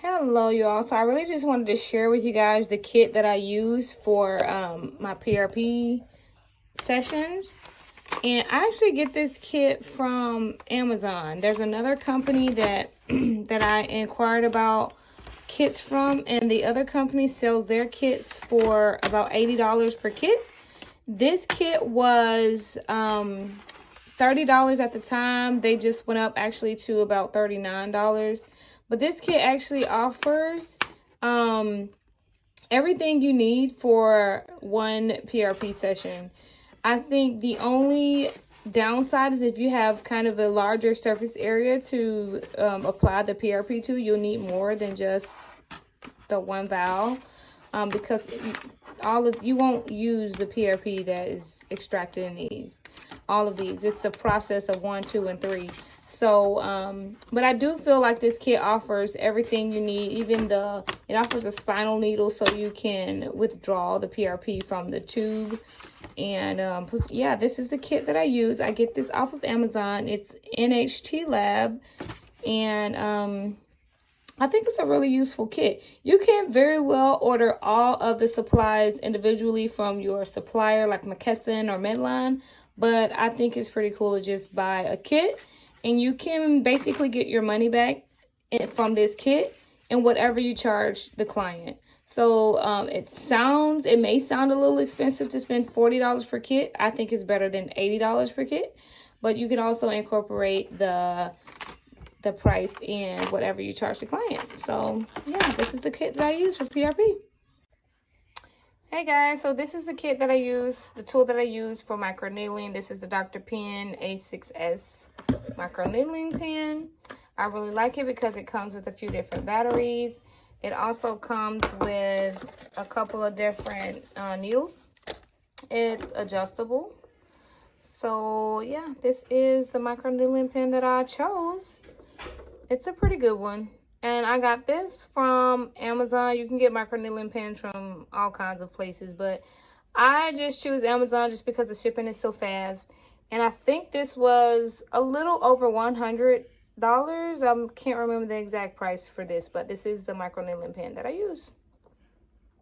Hello, y'all. So I really just wanted to share with you guys the kit that I use for my PRP sessions. And I actually get this kit from Amazon. There's another company that that I inquired about kits from, and the other company sells their kits for about $80 per kit. This kit was $30 at the time. They just went up actually to about $39. But this kit actually offers everything you need for one PRP session. I think the only downside is if you have kind of a larger surface area to apply the PRP to, you'll need more than just the one valve because you won't use the PRP that is extracted in all of these. It's a process of 1, 2, and 3. So, but I do feel like this kit offers everything you need. It offers a spinal needle so you can withdraw the PRP from the tube. And yeah, this is the kit that I use. I get this off of Amazon. It's NHT Lab, and I think it's a really useful kit. You can very well order all of the supplies individually from your supplier like McKesson or Medline, but I think it's pretty cool to just buy a kit. And you can basically get your money back from this kit and whatever you charge the client. So it may sound a little expensive to spend $40 per kit. I think it's better than $80 per kit. But you can also incorporate the price in whatever you charge the client. So yeah, this is the kit that I use for PRP. Hey guys, so this is the kit that I use, the tool that I use for microneedling. This is the Dr. Pen A6S microneedling pen. I really like it because it comes with a few different batteries. It also comes with a couple of different needles. It's adjustable. So yeah, this is the microneedling pen that I chose. It's a pretty good one. And I got this from Amazon. You can get microneedling pens from all kinds of places, but I just choose Amazon just because the shipping is so fast. And I think this was a little over $100. I can't remember the exact price for this, but this is the microneedling pen that I use.